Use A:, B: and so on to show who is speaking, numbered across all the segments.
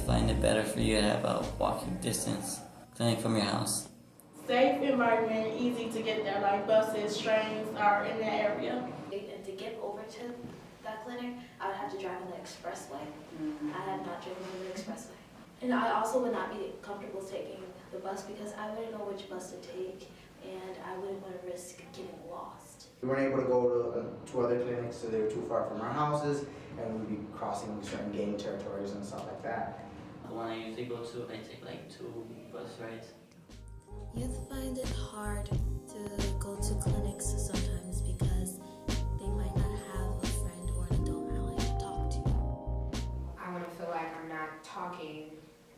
A: find it better for you to have a walking distance clinic from your house?
B: Safe environment, easy to get there, like buses, trains are in the area.
C: And to get over to that clinic, I would have to drive on the expressway. I have not driven on the expressway. And I also would not be comfortable taking the bus because I wouldn't know which bus to take and I wouldn't want to risk getting lost.
D: We weren't able to go to other clinics, so they were too far from our houses, and we'd be crossing certain gang territories and stuff like that.
A: The one I usually go to, I take like 2 bus rides.
C: Youth find it hard to go to clinics sometimes because they might not have a friend or an adult ally to talk to.
E: I want to feel like I'm not talking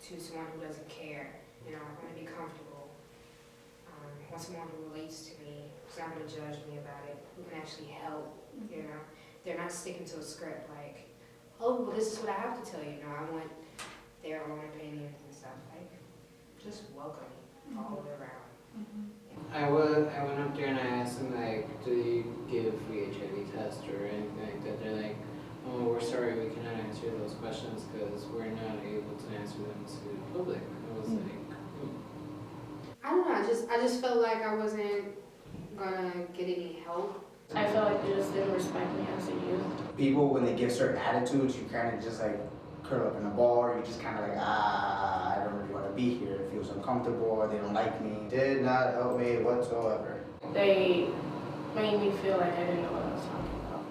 E: to someone who doesn't care. You know, I want to be comfortable. I want someone who relates to me, who's not going to judge me about it, who can actually help, you know. They're not sticking to a script like, oh, well, this is what I have to tell you. No, I want their own opinions and stuff. Like, just welcome all the way around.
F: I went up there and I asked them, like, do you give free HIV test or anything like that? They're like, oh, we're sorry, we cannot answer those questions because we're not able to answer them to the public. I was like,
E: I don't know, I just felt like I wasn't gonna get any help.
B: I felt like they just didn't respect me as a youth.
D: People, when they give certain attitudes, you kind of just like curl up in a ball, or you just kind of like, I don't really want to be here. It feels uncomfortable, or they don't like me. Did not help me whatsoever.
B: They made me feel like I didn't know what I was talking about.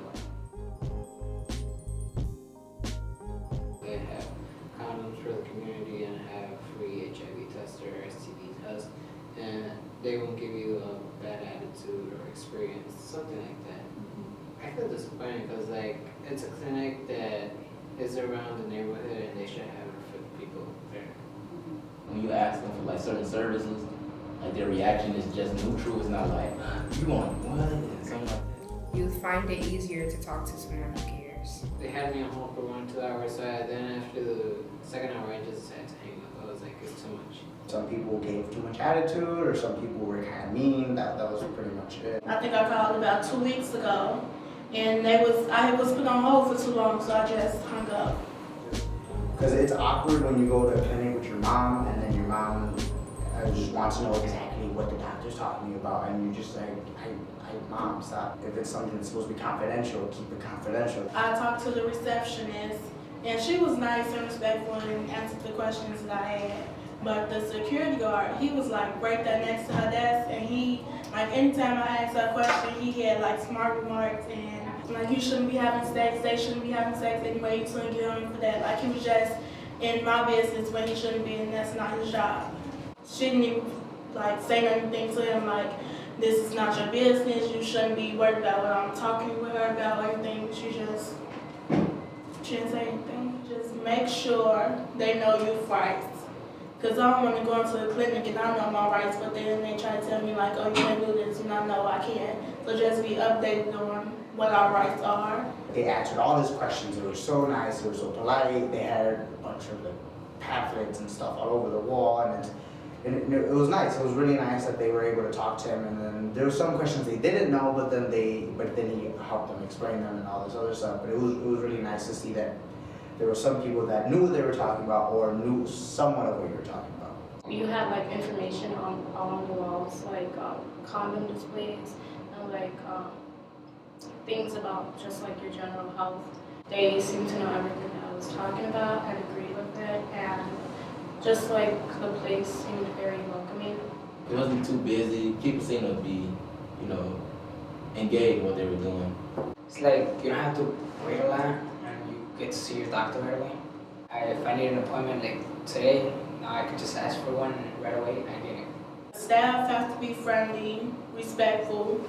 F: they have condoms for the community and have free HIV test or STD test, and they won't give you a bad attitude or experience, something like that. I feel disappointed because like it's a clinic that is around the neighborhood and they should have it for the people there.
G: When you ask them for like certain services, like their reaction is just neutral. It's not like, you want what? And something like that.
E: You find it easier to talk to someone who cares.
F: They had me on hold for 1 or 2 hours, so then after the second hour I just had to hang up. I was like, it's too much.
D: Some people gave too much attitude, or some people were kind of mean. That was pretty much it.
B: I think I called about 2 weeks ago, and I was put on hold for too long, so I just hung up.
D: Because it's awkward when you go to a clinic with your mom, and then your mom just wants to know exactly what the doctor's talking to you about, and you just like, Mom, stop. If it's something that's supposed to be confidential, keep it confidential.
B: I talked to the receptionist, and she was nice and respectful and answered the questions that I had. But the security guard, he was like right there next to her desk, and he, like anytime I asked her a question, he had like smart remarks and like, you shouldn't be having sex, they shouldn't be having sex anyway, you shouldn't get on for that. Like he was just in my business when he shouldn't be, and that's not his job. She didn't even like say anything to him like, this is not your business, you shouldn't be worried about what I'm talking with her about or anything. She didn't say anything. Just make sure they know your rights. Because I don't want to go into a clinic and I know my rights, but then they try to tell me like, oh, you can't do this, and I know I can't. So just be updated on what our rights are. They
D: answered all these questions. They were so nice, they were so polite. They had a bunch of like, pamphlets and stuff all over the wall, and it was nice. It was really nice that they were able to talk to him. And then there were some questions they didn't know, but then he helped them explain them and all this other stuff. But it was really nice to see that there were some people that knew what they were talking about or knew somewhat of what you were talking about.
B: You have like information along the walls, like condom displays and like things about just like your general health. They seem to know everything that I was talking about and agreed with it, and just like the place seemed very welcoming.
G: It wasn't too busy. People seemed to be, engaged in what they were doing.
H: It's like you don't have to wait a lot and you get to see your doctor right away. If I need an appointment like today, now I could just ask for one right away and I get it.
B: Staff have to be friendly, respectful,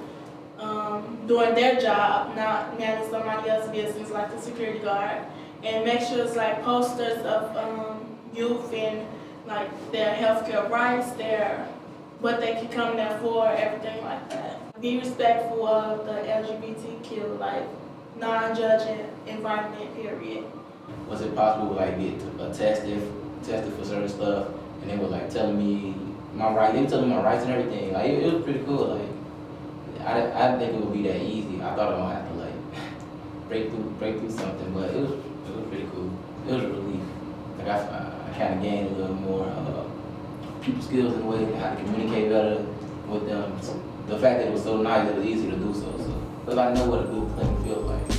B: doing their job, not managing somebody else's business like the security guard, and make sure it's like posters of youth and like their healthcare rights, what they can come there for, everything like that. Be respectful of the LGBTQ, like non-judging environment, period.
G: Was it possible to like get tested for certain stuff, and they were like telling me my rights? They were telling me my rights and everything. Like it was pretty cool. Like I didn't think it would be that easy. I thought I would have to like break through something, but it was pretty cool. It was a relief. Like I I kind of gained a little more people skills in a way, how to communicate better with them. So the fact that it was so nice, it was easy to do so. Because I know what a good clinic feels like.